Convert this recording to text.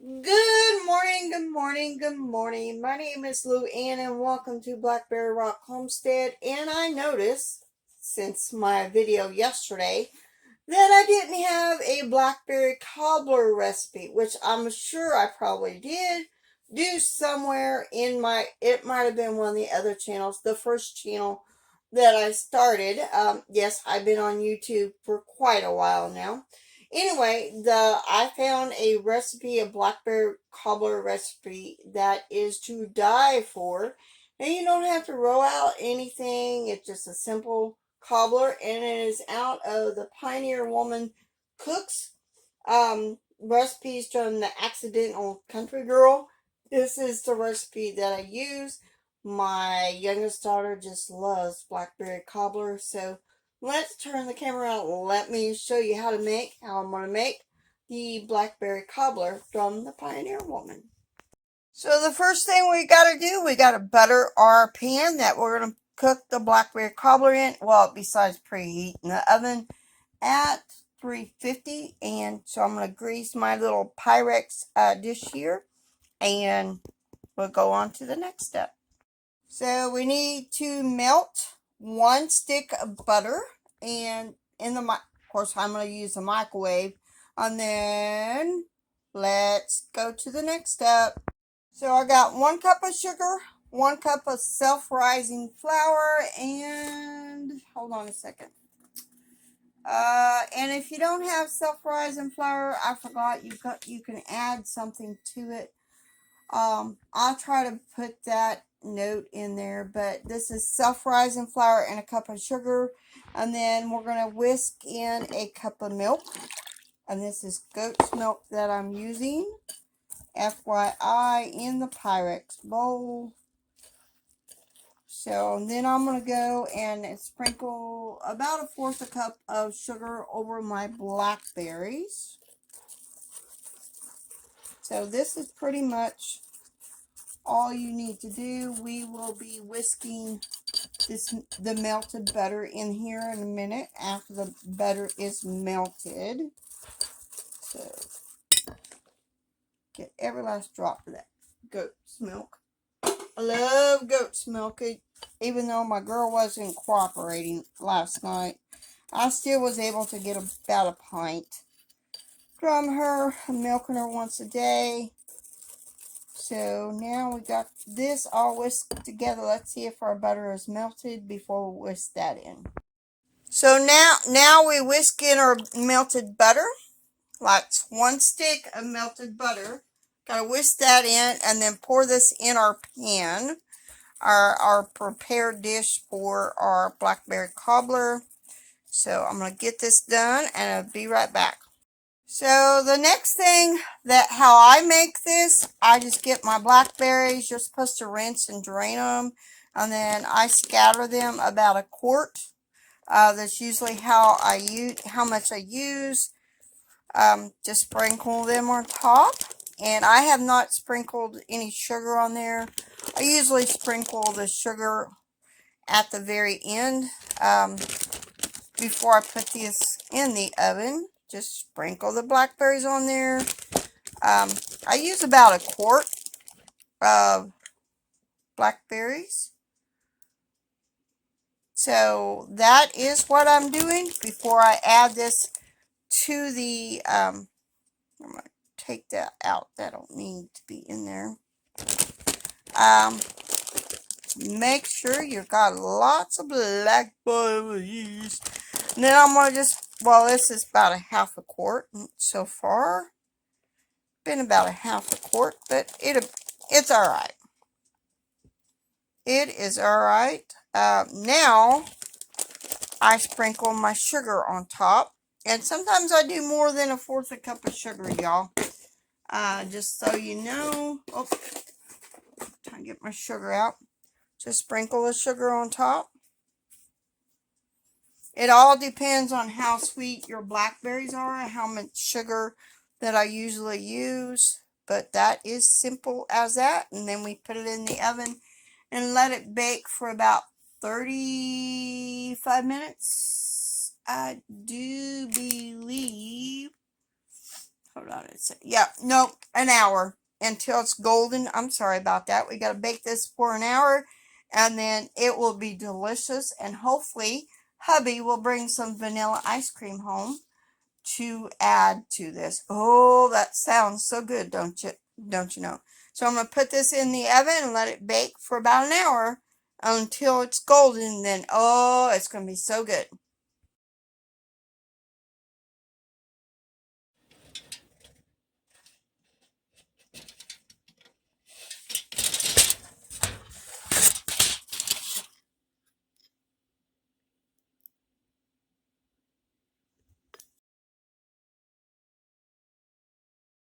Good morning, good morning, good morning. My name is Lou Ann and welcome to Blackberryrock Homestead. And I noticed since my video yesterday that I didn't have a blackberry cobbler recipe, which I'm sure I probably did do somewhere in it might have been one of the other channels, the first channel that I started. Yes, I've been on YouTube for quite a while now. Anyway, I found a recipe, a blackberry cobbler recipe that is to die for. And you don't have to roll out anything. It's just a simple cobbler, and it is out of the Pioneer Woman Cooks recipes from the Accidental Country Girl. This is the recipe that I use. My youngest daughter just loves blackberry cobbler, so let's turn the camera on. Let me show you how I'm going to make the blackberry cobbler from the Pioneer Woman. So the first thing we got to do, we got to butter our pan that we're going to cook the blackberry cobbler in. Well, besides preheating the oven at 350. And so I'm going to grease my little Pyrex dish here, and we'll go on to the next step. So we need to melt 1 stick of butter, and of course I'm going to use the microwave, and then let's go to the next step. So I got 1 cup of sugar, 1 cup of self-rising flour, and hold on a second. And if you don't have self-rising flour, I forgot you can add something to it. I'll try to put that note in there, but this is self-rising flour and a cup of sugar, and then we're going to whisk in a cup of milk, and this is goat's milk that I'm using, FYI, in the Pyrex bowl. So then I'm going to go and sprinkle about 1/4 cup of sugar over my blackberries. So this is pretty much all you need to do. We will be whisking the melted butter in here in a minute after the butter is melted. So get every last drop of that goat's milk. I love goat's milk. Even though my girl wasn't cooperating last night, I still was able to get about a pint from her. I'm milking her once a day. So now we got this all whisked together. Let's see if our butter is melted before we whisk that in. So now we whisk in our melted butter. Like 1 stick of melted butter. Gotta whisk that in and then pour this in our pan. Our prepared dish for our blackberry cobbler. So I'm going to get this done and I'll be right back. So the next thing, how I make this, I just get my blackberries. You're supposed to rinse and drain them, and then I scatter them about 1 quart. That's usually how much I use. Just sprinkle them on top, and I have not sprinkled any sugar on there. I usually sprinkle the sugar at the very end, before I put this in the oven. Just sprinkle the blackberries on there. I use about 1 quart of blackberries. So that is what I'm doing before I add this to the, I'm going to take that out. That don't need to be in there. Make sure you've got lots of blackberries. And then I'm going to this is about 1/2 quart so far. Been about 1/2 quart, but it's all right. It is all right. Now I sprinkle my sugar on top, and sometimes I do more than 1/4 cup of sugar, y'all. Just so you know. Oh, trying to get my sugar out. Just sprinkle the sugar on top. It all depends on how sweet your blackberries are and how much sugar that I usually use. But that is simple as that. And then we put it in the oven and let it bake for about 35 minutes. I do believe. Hold Hold on a sec. Yeah, nope, an hour until it's golden. I'm sorry about that. We got to bake this for an hour, and then it will be delicious, and hopefully hubby will bring some vanilla ice cream home to add to this. Oh, that sounds so good, don't you? Don't you know? So I'm going to put this in the oven and let it bake for about an hour until it's golden. Then, oh, it's going to be so good.